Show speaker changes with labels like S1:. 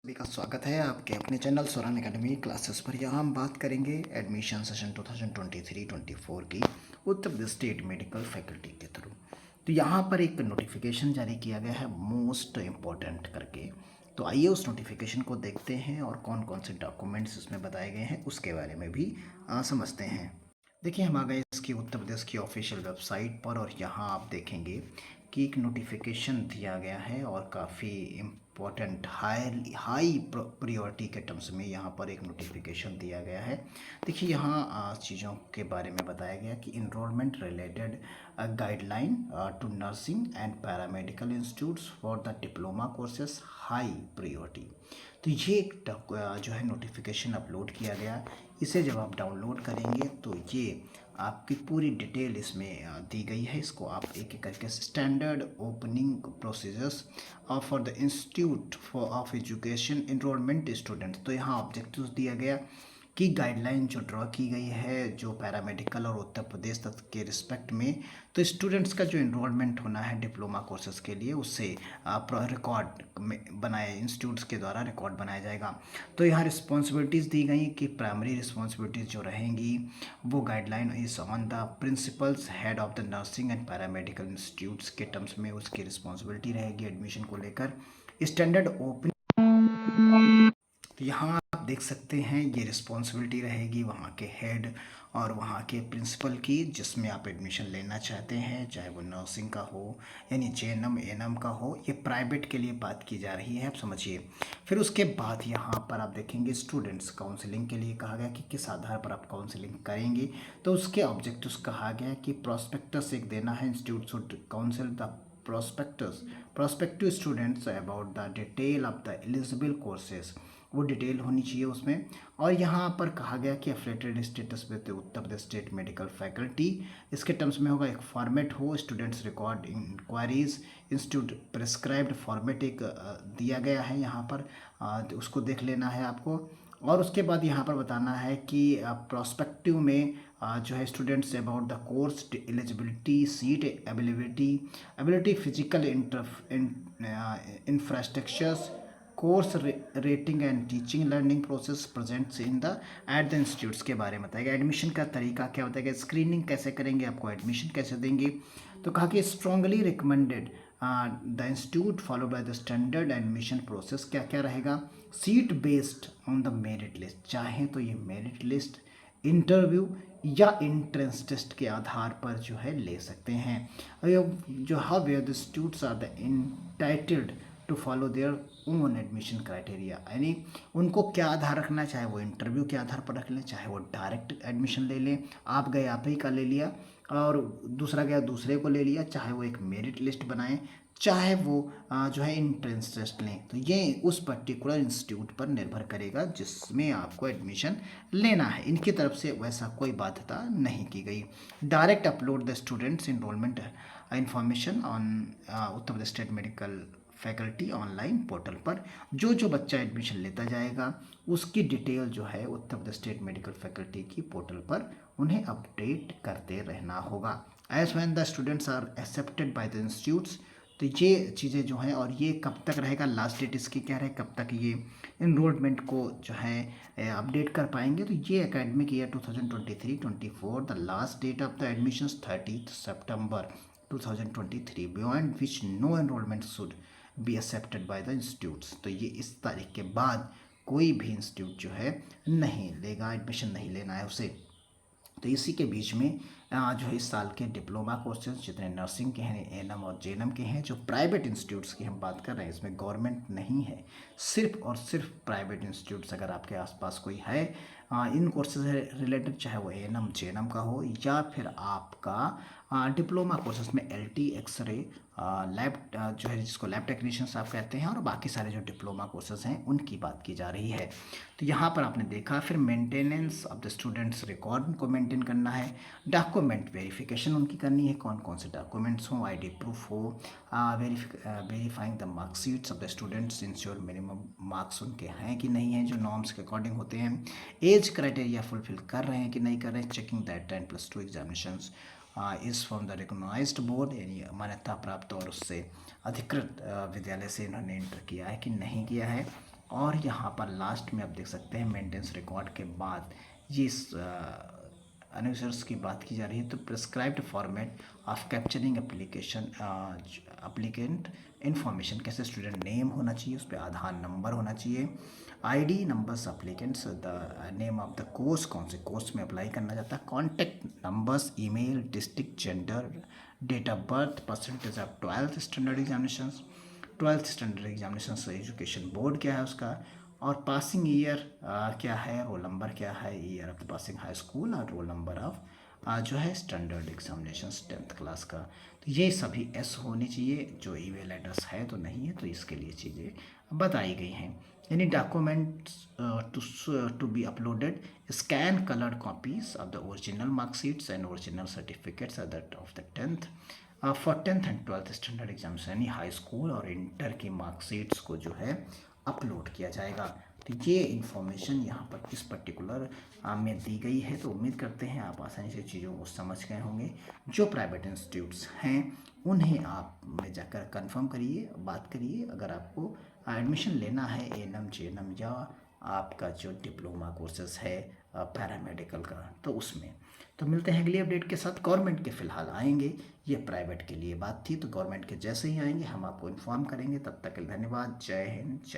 S1: सभी का स्वागत है आपके अपने चैनल सोरान एकेडमी क्लासेस पर। यहाँ हम बात करेंगे एडमिशन सेशन 2023-24 की उत्तर प्रदेश स्टेट मेडिकल फैकल्टी के थ्रू। तो यहाँ पर एक नोटिफिकेशन जारी किया गया है मोस्ट इम्पॉर्टेंट करके। तो आइए उस नोटिफिकेशन को देखते हैं और कौन कौन से डॉक्यूमेंट्स उसमें बताए गए हैं उसके बारे में भी समझते हैं। देखिए, हम आ गए इसकी उत्तर प्रदेश की ऑफिशियल वेबसाइट पर और यहाँ आप देखेंगे कि एक नोटिफिकेशन दिया गया है और काफ़ी इम्पोर्टेंट हाई प्रायोरिटी के टर्म्स में यहाँ पर एक नोटिफिकेशन दिया गया है। देखिए, यहाँ चीज़ों के बारे में बताया गया कि enrollment related guideline to nursing and paramedical institutes for the diploma courses high priority. तो ये एक जो है नोटिफिकेशन अपलोड किया गया। इसे जब आप डाउनलोड करेंगे तो ये आपकी पूरी डिटेल इसमें दी गई है। इसको आप एक एक करके standard opening procedures for the institute for of education enrollment students. तो यहाँ ऑब्जेक्टिव्स दिया गया की गाइडलाइन जो ड्रॉ की गई है जो पैरामेडिकल और उत्तर प्रदेश तक के रिस्पेक्ट में। तो स्टूडेंट्स का जो इनरोलमेंट होना है डिप्लोमा कोर्सेज के लिए उससे रिकॉर्ड में बनाए इंस्टीट्यूट्स के द्वारा रिकॉर्ड बनाया जाएगा। तो यहाँ रिस्पॉन्सिबिलिटीज़ दी गई कि प्राइमरी रिस्पॉन्सिबिलिटीज़ जो रहेंगी वो guideline is on the principles head of the nursing and paramedical institutes के टर्म्स में उसकी रिस्पॉन्सिबिलिटी रहेगी एडमिशन को लेकर। स्टैंडर्ड ओपन, तो यहाँ आप देख सकते हैं ये रिस्पॉन्सिबिलिटी रहेगी वहाँ के हेड और वहाँ के प्रिंसिपल की जिसमें आप एडमिशन लेना चाहते हैं, चाहे वो नर्सिंग का हो यानी जेएनएम एएनएम का हो। ये प्राइवेट के लिए बात की जा रही है, आप समझिए। फिर उसके बाद यहाँ पर आप देखेंगे स्टूडेंट्स काउंसलिंग के लिए कहा गया कि किस आधार पर आप काउंसलिंग करेंगे। तो उसके ऑब्जेक्टिव्स कहा गया कि प्रोस्पेक्टस एक देना है, institute should council the prospective students about the detail of the eligible courses, वो डिटेल होनी चाहिए उसमें। और यहाँ पर कहा गया कि affiliated status with Uttar Pradesh state medical faculty, इसके टर्म्स में होगा एक फॉर्मेट हो students record inquiries institute prescribed format एक दिया गया है यहाँ पर, तो उसको देख लेना है आपको। और उसके बाद यहाँ पर बताना है कि प्रोस्पेक्टिव में जो है students about the course eligibility seat ability physical infrastructures course rating and teaching learning process presents in the at the institutes के बारे में बताएगा। एडमिशन का तरीका क्या होता है, स्क्रीनिंग कैसे करेंगे, आपको एडमिशन कैसे देंगे। तो कहा कि strongly recommended the institute follow by the standard admission process. क्या क्या रहेगा, seat based on the merit list, चाहे तो ये मेरिट लिस्ट इंटरव्यू या एंट्रेंस टेस्ट के आधार पर जो है ले सकते हैं। जो how where the institutes are the entitled to follow their own admission criteria, यानी उनको क्या आधार रखना है, चाहे वो इंटरव्यू के आधार पर रख लें, चाहे वो डायरेक्ट एडमिशन ले लें, आप गए आप ही का ले लिया और दूसरा गया दूसरे को ले लिया, चाहे वो एक मेरिट लिस्ट बनाएं, चाहे वो जो है एंट्रेंस टेस्ट लें। तो ये उस पर्टिकुलर इंस्टीट्यूट पर निर्भर करेगा जिसमें आपको एडमिशन लेना है। इनकी तरफ से वैसा कोई बाध्यता नहीं की गई। Direct upload the students enrollment information on Uttar Pradesh state medical faculty online portal पर। जो जो बच्चा एडमिशन लेता जाएगा उसकी डिटेल जो है Uttar Pradesh state medical faculty की पोर्टल पर उन्हें अपडेट करते रहना होगा। As when the students are accepted by the institutes. तो ये चीज़ें जो हैं, और ये कब तक रहेगा, लास्ट डेट इसकी क्या रहे, कब तक ये इनरोलमेंट को जो है अपडेट कर पाएंगे। तो ये academic year 2023-24 the last date of the admissions 30 सितंबर 2023 beyond which no enrollment should be accepted by the institutes. तो ये इस तारीख के बाद कोई भी इंस्टीट्यूट जो है नहीं लेगा, एडमिशन नहीं लेना है उसे। तो इसी के बीच में जो है इस साल के डिप्लोमा कोर्सेज जितने नर्सिंग के हैं, एएनएम और जेएनएम के हैं, जो प्राइवेट इंस्टीट्यूट्स की हम बात कर रहे हैं, इसमें गवर्नमेंट नहीं है, सिर्फ और सिर्फ प्राइवेट इंस्टीट्यूट्स अगर आपके आसपास कोई है इन कोर्सेज से रिलेटेड, चाहे वो एएनएम जेएनएम का हो या फिर आपका डिप्लोमा कोर्सेज में एलटी एक्सरे लैब जो है जिसको लैब टेक्नीशियंस आप कहते हैं और बाकी सारे जो डिप्लोमा कोर्सेज हैं उनकी बात की जा रही है। तो यहाँ पर आपने देखा। फिर maintenance of the students record को मेंटेन करना है, डॉक्यूमेंट वेरिफिकेशन उनकी करनी है, कौन कौन से डॉक्यूमेंट्स हों, आईडी प्रूफ हो, verifying the marksheets of the students, ensure minimum marks उनके हैं कि नहीं हैं जो नॉर्म्स के अकॉर्डिंग होते हैं, एज क्राइटेरिया फुलफिल कर रहे हैं कि नहीं कर रहे हैं, checking that 10+2 examinations is from the recognised board, यानी मान्यता प्राप्त और उससे अधिकृत विद्यालय से इन्होंने इंटर किया है कि नहीं किया है। और यहाँ पर लास्ट में आप देख सकते हैं मेंटेनेंस रिकॉर्ड के बाद ये अनयूजर्स की बात की जा रही है, तो prescribed format of capturing application applicant information, कैसे स्टूडेंट नेम होना चाहिए, उस पर आधार नंबर होना चाहिए, ID numbers applicants, the name of the course, कौन से कोर्स में अप्लाई करना चाहता है, contact numbers, email, district, gender, date of birth, percentage of 12th standard examinations, 12th standard examination education board क्या है उसका, और पासिंग ईयर क्या है, रोल नंबर क्या है, year of the passing high school, और रोल नंबर ऑफ जो है स्टैंडर्ड एग्जामिनेशन 10th क्लास का। तो ये सभी एस होनी चाहिए। जो ईमेल एड्रेस है तो नहीं है, तो इसके लिए चीज़ें बताई गई हैं। यानी documents to be uploaded, scan coloured copies of the original marksheets and original certificates that of the 10th for 10th and 12th standard exams, यानी हाई स्कूल और इंटर की मार्कशीट्स को जो है अपलोड किया जाएगा। तो ये इन्फॉर्मेशन यहाँ पर इस पर्टिकुलर में दी गई है। तो उम्मीद करते हैं आप आसानी से चीज़ों को समझ गए होंगे। जो प्राइवेट इंस्टीट्यूट्स हैं उन्हें आप में जाकर कंफर्म करिए, बात करिए। अगर आपको एडमिशन लेना है एएनएम, जेएनएम या आपका जो डिप्लोमा कोर्सेज है पैरामेडिकल का, तो उसमें। तो मिलते हैं अगली अपडेट के साथ। गवर्नमेंट के फ़िलहाल आएंगे, ये प्राइवेट के लिए बात थी, तो गवर्नमेंट के जैसे ही आएंगे हम आपको इन्फॉर्म करेंगे। तब तक के लिए धन्यवाद। जय हिंद, जय